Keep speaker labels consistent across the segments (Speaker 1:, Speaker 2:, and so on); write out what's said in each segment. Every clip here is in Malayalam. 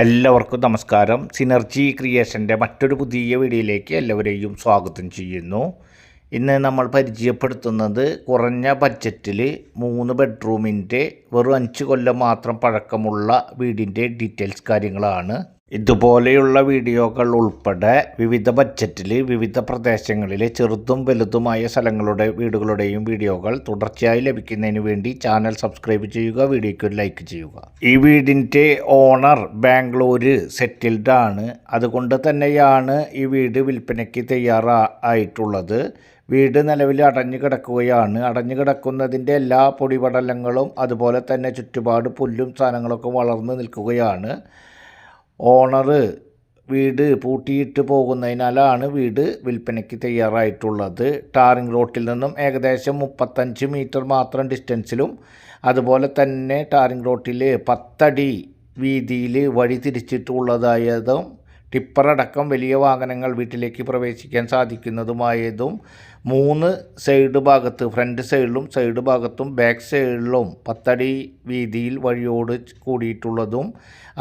Speaker 1: എല്ലാവർക്കും നമസ്കാരം. സിനർജി ക്രിയേഷൻ്റെ മറ്റൊരു പുതിയ വീഡിയോയിലേക്ക് എല്ലാവരെയും സ്വാഗതം ചെയ്യുന്നു. ഇന്ന് നമ്മൾ പരിചയപ്പെടുത്തുന്നത് കുറഞ്ഞ ബഡ്ജറ്റിൽ 3 ബെഡ്റൂമിൻ്റെ വെറും 5 കൊല്ലം മാത്രം പഴക്കമുള്ള വീടിൻ്റെ ഡീറ്റെയിൽസ് കാര്യങ്ങളാണ്. ഇതുപോലെയുള്ള വീഡിയോകൾ ഉൾപ്പെടെ വിവിധ ബഡ്ജറ്റിൽ വിവിധ പ്രദേശങ്ങളിലെ ചെറുതും വലുതുമായ സ്ഥലങ്ങളുടെ വീടുകളുടെയും വീഡിയോകൾ തുടർച്ചയായി ലഭിക്കുന്നതിന് വേണ്ടി ചാനൽ സബ്സ്ക്രൈബ് ചെയ്യുക, വീഡിയോയ്ക്ക് ഒരു ലൈക്ക് ചെയ്യുക. ഈ വീടിൻ്റെ ഓണർ ബാംഗ്ലൂർ സെറ്റിൽഡ് ആണ്. അതുകൊണ്ട് തന്നെയാണ് ഈ വീട് വിൽപ്പനയ്ക്ക് തയ്യാറായിട്ടുള്ളത്. വീട് നിലവിൽ അടഞ്ഞു കിടക്കുകയാണ്. അടഞ്ഞു കിടക്കുന്നതിൻ്റെ എല്ലാ പൊടിപടലങ്ങളും അതുപോലെ തന്നെ ചുറ്റുപാട് പുല്ലും സാധനങ്ങളൊക്കെ വളർന്നു നിൽക്കുകയാണ്. ഓണർ വീട് പൂട്ടിയിട്ട് പോകുന്നതിനാലാണ് വീട് വിൽപ്പനയ്ക്ക് തയ്യാറായിട്ടുള്ളത്. ടാറിംഗ് റോട്ടിൽ നിന്നും ഏകദേശം 35 മീറ്റർ മാത്രം ഡിസ്റ്റൻസിലും അതുപോലെ തന്നെ ടാറിംഗ് റോട്ടിൽ 10 അടി വീതിയിൽ വഴി തിരിച്ചിട്ടുള്ളതായതും ടിപ്പറടക്കം വലിയ വാഹനങ്ങൾ വീട്ടിലേക്ക് പ്രവേശിക്കാൻ സാധിക്കുന്നതുമായതും 3 സൈഡ് ഭാഗത്ത് ഫ്രണ്ട് സൈഡിലും സൈഡ് ഭാഗത്തും ബാക്ക് സൈഡിലും 10 അടി വീതിയിൽ വഴിയോട് കൂടിയിട്ടുള്ളതും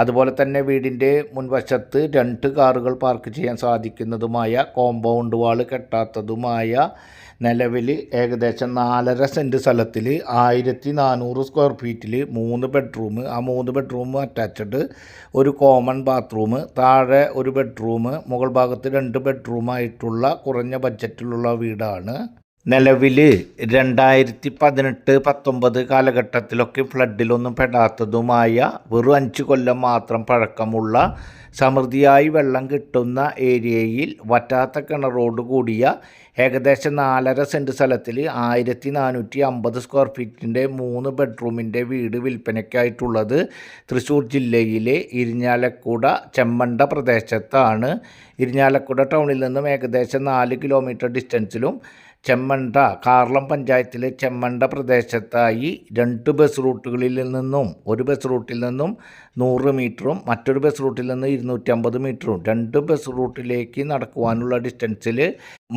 Speaker 1: അതുപോലെ തന്നെ വീടിൻ്റെ മുൻവശത്ത് 2 കാറുകൾ പാർക്ക് ചെയ്യാൻ സാധിക്കുന്നതുമായ കോമ്പൗണ്ട് വാൾ കെട്ടാത്തതുമായ നിലവിൽ ഏകദേശം 4.5 സെൻറ്റ് സ്ഥലത്തിൽ 1400 സ്ക്വയർ ഫീറ്റിൽ 3 ബെഡ്റൂം, ആ 3 ബെഡ്റൂം അറ്റാച്ച്ഡ് ഒരു കോമൺ ബാത്റൂം, താഴെ ഒരു ബെഡ്റൂം, മുകൾ ഭാഗത്ത് 2 ബെഡ്റൂമായിട്ടുള്ള കുറഞ്ഞ ബഡ്ജറ്റിലുള്ള വീടാണ്. നിലവിൽ 2018-19 കാലഘട്ടത്തിലൊക്കെ ഫ്ലഡിലൊന്നും പെടാത്തതുമായ വെറും 5 കൊല്ലം മാത്രം പഴക്കമുള്ള സമൃദ്ധിയായി വെള്ളം കിട്ടുന്ന ഏരിയയിൽ വറ്റാത്ത കിണറോട് കൂടിയ ഏകദേശം 4.5 സെൻറ്റ് സ്ഥലത്തിൽ 1450 സ്ക്വയർ ഫീറ്റിൻ്റെ 3 ബെഡ്റൂമിൻ്റെ വീട് വിൽപ്പനയ്ക്കായിട്ടുള്ളത് തൃശ്ശൂർ ജില്ലയിലെ ഇരിഞ്ഞാലക്കുട ചെമ്മണ്ട പ്രദേശത്താണ്. ഇരിഞ്ഞാലക്കുട ടൗണിൽ നിന്നും ഏകദേശം 4 കിലോമീറ്റർ ഡിസ്റ്റൻസിലും ചെമ്മണ്ട കാർളം പഞ്ചായത്തിലെ ചെമ്മണ്ട പ്രദേശത്തായി 2 ബസ് റൂട്ടുകളിൽ നിന്നും ഒരു ബസ് റൂട്ടിൽ നിന്നും 100 മീറ്ററും മറ്റൊരു ബസ് റൂട്ടിൽ നിന്ന് 250 മീറ്ററും 2 ബസ് റൂട്ടിലേക്ക് നടക്കുവാനുള്ള ഡിസ്റ്റൻസിൽ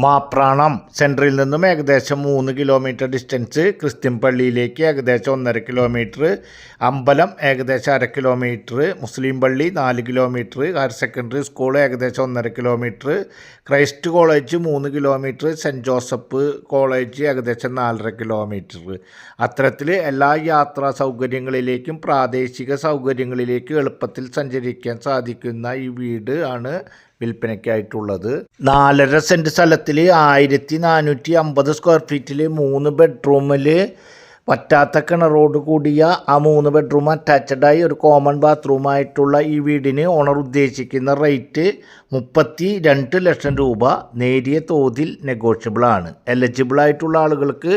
Speaker 1: മാപ്രാണം സെൻറ്ററിൽ നിന്നും ഏകദേശം 3 കിലോമീറ്റർ ഡിസ്റ്റൻസ്, ക്രിസ്ത്യൻ പള്ളിയിലേക്ക് ഏകദേശം 1.5 കിലോമീറ്റർ, അമ്പലം ഏകദേശം 1/2 കിലോമീറ്റർ, മുസ്ലിം പള്ളി 4 കിലോമീറ്റർ, ഹയർ സെക്കൻഡറി സ്കൂൾ ഏകദേശം 1.5 kilometre, Christ college 3 kilometre, saint Joseph college ഏകദേശം 4.5 കിലോമീറ്റർ. അത്തരത്തിൽ എല്ലാ യാത്രാ സൗകര്യങ്ങളിലേക്കും പ്രാദേശിക സൗകര്യങ്ങളിലേക്കും എളുപ്പത്തിൽ സഞ്ചരിക്കാൻ സാധിക്കുന്ന ഈ വീട് ആണ് വിൽപ്പനയ്ക്കായിട്ടുള്ളത്. 4.5 സെൻറ്റ് സ്ഥലത്തിൽ 1450 സ്ക്വയർ ഫീറ്റിൽ 3 ബെഡ്റൂമിൽ വറ്റാത്ത കിണറോട് കൂടിയ ആ 3 ബെഡ്റൂം അറ്റാച്ച്ഡായി ഒരു കോമൺ ബാത്റൂമായിട്ടുള്ള ഈ വീടിന് ഓണർ ഉദ്ദേശിക്കുന്ന റേറ്റ് 32 ലക്ഷം രൂപ. നേരിയ തോതിൽ നെഗോഷ്യബിളാണ്. എലിജിബിളായിട്ടുള്ള ആളുകൾക്ക്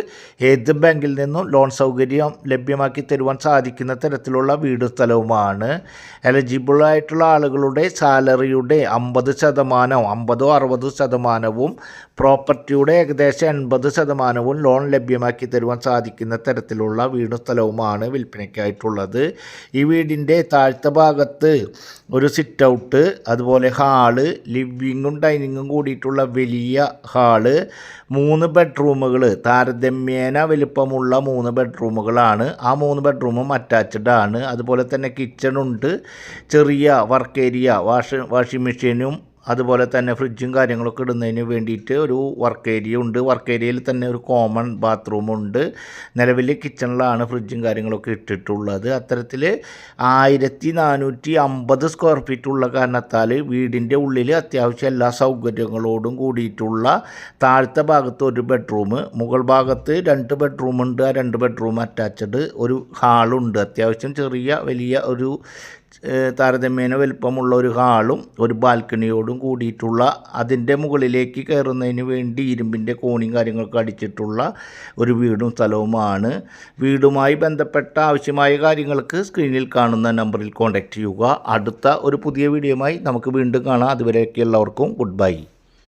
Speaker 1: ഏത് ബാങ്കിൽ നിന്നും ലോൺ സൗകര്യം ലഭ്യമാക്കി തരുവാൻ സാധിക്കുന്ന തരത്തിലുള്ള വീടും സ്ഥലവുമാണ്. എലിജിബിളായിട്ടുള്ള ആളുകളുടെ സാലറിയുടെ 50%, 50-60% പ്രോപ്പർട്ടിയുടെ ഏകദേശം 80% ലോൺ ലഭ്യമാക്കി തരുവാൻ സാധിക്കുന്ന തരത്തിലുള്ള വീടും സ്ഥലവുമാണ് വിൽപ്പനയ്ക്കായിട്ടുള്ളത്. ഈ വീടിൻ്റെ താഴത്തെ ഭാഗത്ത് ഒരു സിറ്റ് ഔട്ട്, അതുപോലെ ഹാള്, ലിവിങ്ങും ഡൈനിങ്ങും കൂടിയിട്ടുള്ള വലിയ ഹാള്, 3 ബെഡ്റൂമുകൾ, താരതമ്യേന വലുപ്പമുള്ള 3 ബെഡ്റൂമുകളാണ്. ആ 3 ബെഡ്റൂമും അറ്റാച്ച്ഡ് ആണ്. അതുപോലെ തന്നെ കിച്ചണുണ്ട്, ചെറിയ വർക്ക് ഏരിയ, വാഷിംഗ് മെഷീനും അതുപോലെ തന്നെ ഫ്രിഡ്ജും കാര്യങ്ങളൊക്കെ ഇടുന്നതിന് വേണ്ടിയിട്ട് ഒരു വർക്ക് ഏരിയ ഉണ്ട്. വർക്ക് ഏരിയയിൽ തന്നെ ഒരു കോമൺ ബാത്റൂമുണ്ട്. നിലവിൽ കിച്ചണിലാണ് ഫ്രിഡ്ജും കാര്യങ്ങളൊക്കെ ഇട്ടിട്ടുള്ളത്. അത്തരത്തിൽ 1450 സ്ക്വയർ ഫീറ്റ് ഉള്ള കാരണത്താൽ വീടിൻ്റെ ഉള്ളിൽ അത്യാവശ്യം എല്ലാ സൗകര്യങ്ങളോടും കൂടിയിട്ടുള്ള താഴത്തെ ഭാഗത്ത് ഒരു ബെഡ്റൂം, മുകൾ ഭാഗത്ത് 2 ബെഡ്റൂമുണ്ട്. ആ 2 ബെഡ്റൂം അറ്റാച്ച്ഡ് ഒരു ഹാളുണ്ട്. അത്യാവശ്യം ചെറിയ വലിയ ഒരു താരതമ്യേന വലുപ്പമുള്ള ഒരു ഹാളും ഒരു ബാൽക്കണിയോടും കൂടിയിട്ടുള്ള, അതിൻ്റെ മുകളിലേക്ക് കയറുന്നതിന് വേണ്ടി ഇരുമ്പിൻ്റെ കോണിയും കാര്യങ്ങളൊക്കെ അടിച്ചിട്ടുള്ള ഒരു വീടും സ്ഥലവുമാണ്. വീടുമായി ബന്ധപ്പെട്ട ആവശ്യമായ കാര്യങ്ങൾക്ക് സ്ക്രീനിൽ കാണുന്ന നമ്പറിൽ കോൺടാക്റ്റ് ചെയ്യുക. അടുത്ത ഒരു പുതിയ വീഡിയോയുമായി നമുക്ക് വീണ്ടും കാണാം. അതുവരെയൊക്കെ എല്ലാവർക്കും ഗുഡ് ബൈ.